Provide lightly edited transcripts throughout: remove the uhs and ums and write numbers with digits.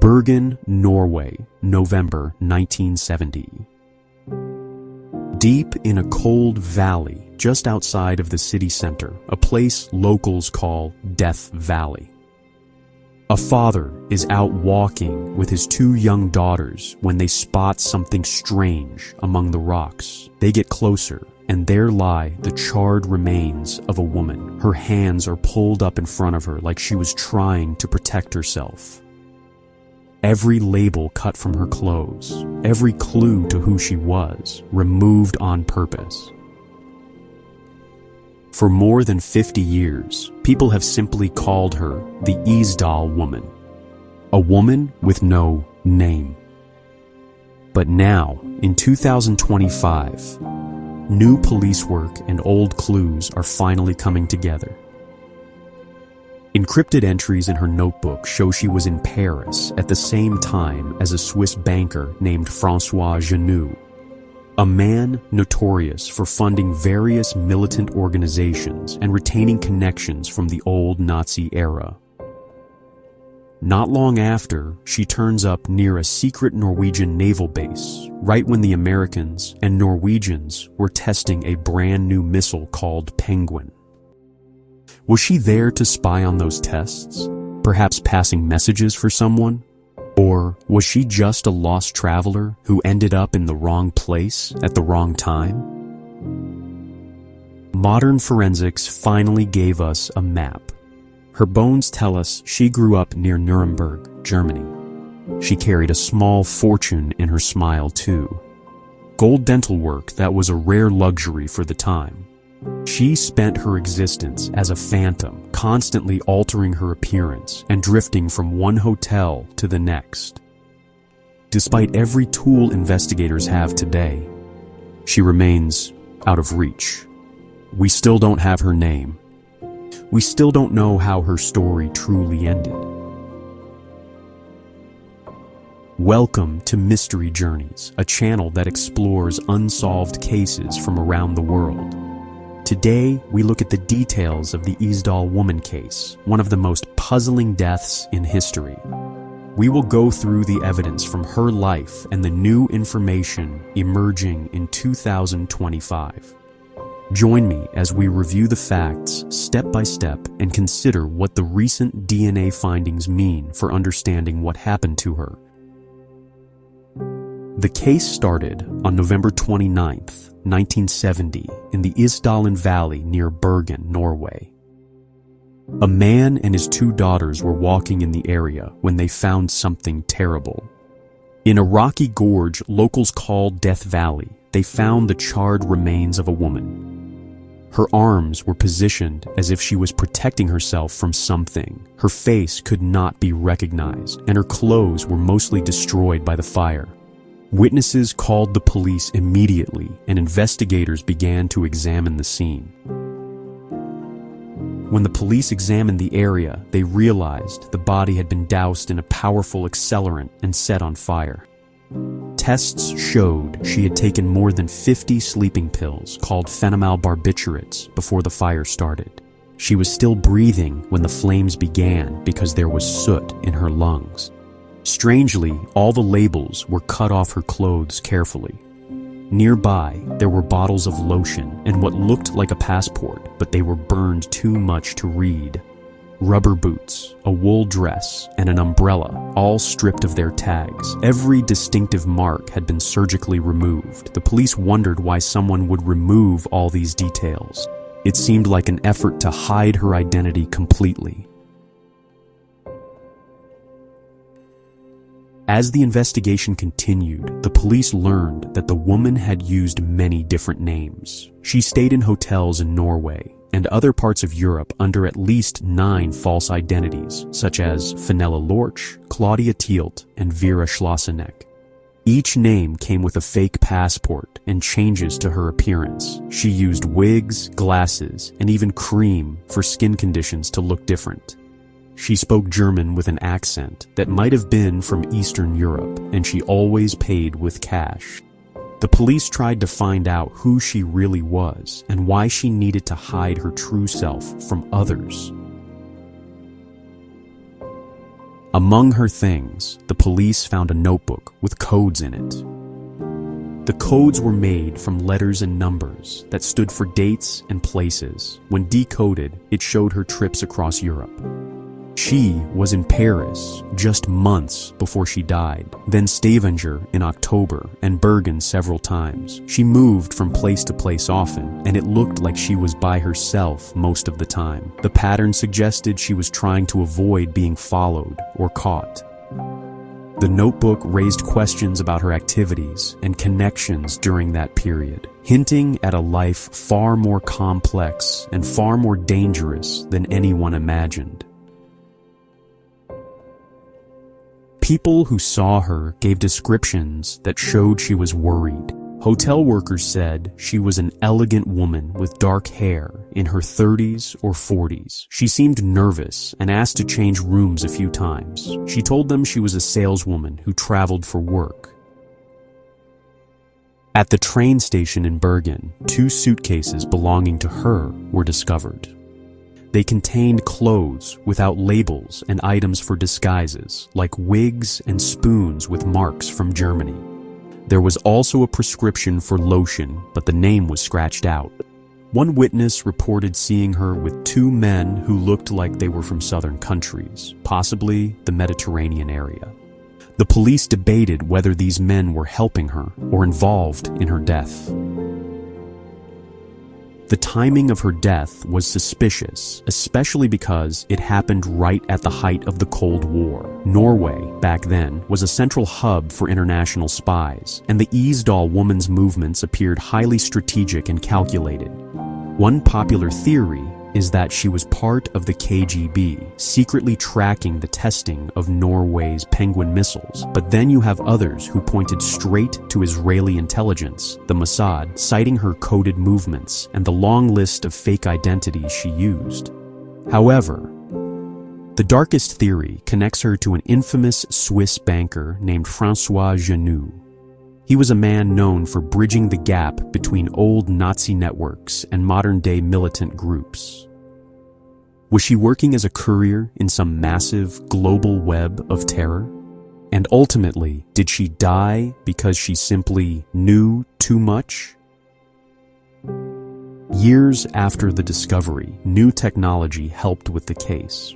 Bergen, Norway, November 1970. Deep in a cold valley just outside of the city center, a place locals call Death Valley. A father is out walking with his two young daughters when they spot something strange among the rocks. They get closer, and there lie the charred remains of a woman. Her hands are pulled up in front of her like she was trying to protect herself. Every label cut from her clothes, every clue to who she was, removed on purpose. For more than 50 years, people have simply called her the Isdal Woman, a woman with no name. But now, in 2025, new police work and old clues are finally coming together. Encrypted entries in her notebook show she was in Paris at the same time as a Swiss banker named François Genoud, a man notorious for funding various militant organizations and retaining connections from the old Nazi era. Not long after, she turns up near a secret Norwegian naval base, right when the Americans and Norwegians were testing a brand new missile called Penguin. Was she there to spy on those tests, perhaps passing messages for someone? Or was she just a lost traveler who ended up in the wrong place at the wrong time? Modern forensics finally gave us a map. Her bones tell us she grew up near Nuremberg, Germany. She carried a small fortune in her smile too. Gold dental work that was a rare luxury for the time. She spent her existence as a phantom, constantly altering her appearance and drifting from one hotel to the next. Despite every tool investigators have today, she remains out of reach. We still don't have her name. We still don't know how her story truly ended. Welcome to Mystery Journeys, a channel that explores unsolved cases from around the world. Today, we look at the details of the Isdal Woman case, one of the most puzzling deaths in history. We will go through the evidence from her life and the new information emerging in 2025. Join me as we review the facts step by step and consider what the recent DNA findings mean for understanding what happened to her. The case started on November 29th, 1970, in the Isdal Valley near Bergen, Norway. A man and his two daughters were walking in the area when they found something terrible. In a rocky gorge locals call Death Valley, they found the charred remains of a woman. Her arms were positioned as if she was protecting herself from something. Her face could not be recognized, and her clothes were mostly destroyed by the fire. Witnesses called the police immediately, and investigators began to examine the scene. When the police examined the area, they realized the body had been doused in a powerful accelerant and set on fire. Tests showed she had taken more than 50 sleeping pills called phenomalbarbiturates before the fire started. She was still breathing when the flames began because there was soot in her lungs. Strangely, all the labels were cut off her clothes carefully. Nearby, there were bottles of lotion and what looked like a passport, but they were burned too much to read. Rubber boots, a wool dress, and an umbrella, all stripped of their tags. Every distinctive mark had been surgically removed. The police wondered why someone would remove all these details. It seemed like an effort to hide her identity completely. As the investigation continued, the police learned that the woman had used many different names. She stayed in hotels in Norway and other parts of Europe under at least 9 false identities, such as Fenella Lorch, Claudia Tielt, and Vera Schlosseneck. Each name came with a fake passport and changes to her appearance. She used wigs, glasses, and even cream for skin conditions to look different. She spoke German with an accent that might have been from Eastern Europe, and she always paid with cash. The police tried to find out who she really was and why she needed to hide her true self from others. Among her things, the police found a notebook with codes in it. The codes were made from letters and numbers that stood for dates and places. When decoded, it showed her trips across Europe. She was in Paris just months before she died, then Stavanger in October, and Bergen several times. She moved from place to place often, and it looked like she was by herself most of the time. The pattern suggested she was trying to avoid being followed or caught. The notebook raised questions about her activities and connections during that period, hinting at a life far more complex and far more dangerous than anyone imagined. People who saw her gave descriptions that showed she was worried. Hotel workers said she was an elegant woman with dark hair in her 30s or 40s. She seemed nervous and asked to change rooms a few times. She told them she was a saleswoman who traveled for work. At the train station in Bergen, 2 suitcases belonging to her were discovered. They contained clothes without labels and items for disguises, like wigs and spoons with marks from Germany. There was also a prescription for lotion, but the name was scratched out. One witness reported seeing her with 2 men who looked like they were from southern countries, possibly the Mediterranean area. The police debated whether these men were helping her or involved in her death. The timing of her death was suspicious, especially because it happened right at the height of the Cold War. Norway, back then, was a central hub for international spies, and the Isdal Woman's movements appeared highly strategic and calculated. One popular theory is that she was part of the KGB, secretly tracking the testing of Norway's Penguin missiles. But then you have others who pointed straight to Israeli intelligence, the Mossad, citing her coded movements and the long list of fake identities she used. However, the darkest theory connects her to an infamous Swiss banker named François Genoud. He was a man known for bridging the gap between old Nazi networks and modern-day militant groups. Was she working as a courier in some massive global web of terror? And ultimately, did she die because she simply knew too much? Years after the discovery, new technology helped with the case.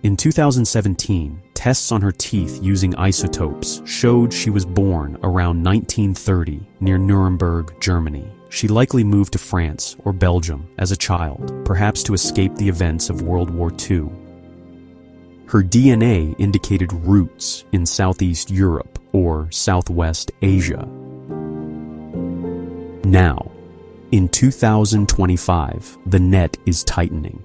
In 2017, tests on her teeth using isotopes showed she was born around 1930 near Nuremberg, Germany. She likely moved to France or Belgium as a child, perhaps to escape the events of World War II. Her DNA indicated roots in Southeast Europe or Southwest Asia. Now, in 2025, the net is tightening.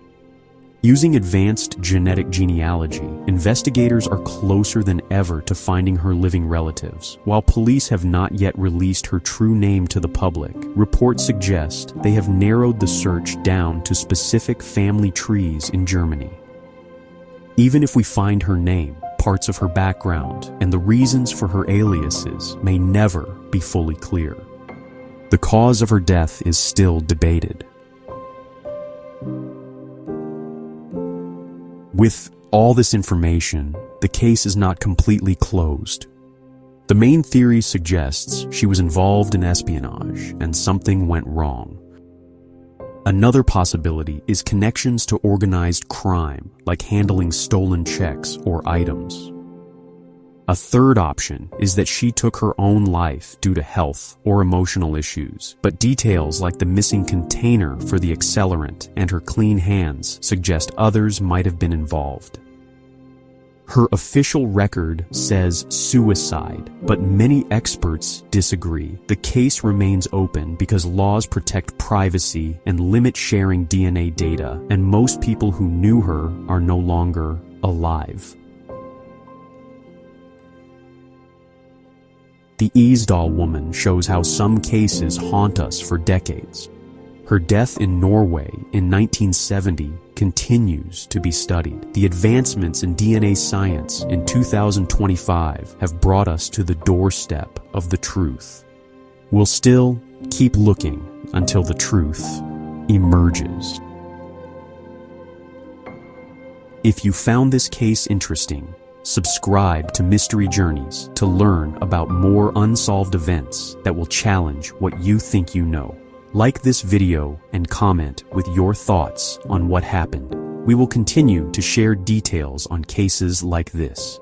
Using advanced genetic genealogy, investigators are closer than ever to finding her living relatives. While police have not yet released her true name to the public, reports suggest they have narrowed the search down to specific family trees in Germany. Even if we find her name, parts of her background, and the reasons for her aliases may never be fully clear. The cause of her death is still debated. With all this information, the case is not completely closed. The main theory suggests she was involved in espionage and something went wrong. Another possibility is connections to organized crime, like handling stolen checks or items. A third option is that she took her own life due to health or emotional issues, but details like the missing container for the accelerant and her clean hands suggest others might have been involved. Her official record says suicide, but many experts disagree. The case remains open because laws protect privacy and limit sharing DNA data, and most people who knew her are no longer alive. The Isdal Woman shows how some cases haunt us for decades. Her death in Norway in 1970 continues to be studied. The advancements in DNA science in 2025 have brought us to the doorstep of the truth. We'll still keep looking until the truth emerges. If you found this case interesting, subscribe to Mystery Journeys to learn about more unsolved events that will challenge what you think you know. Like this video and comment with your thoughts on what happened. We will continue to share details on cases like this.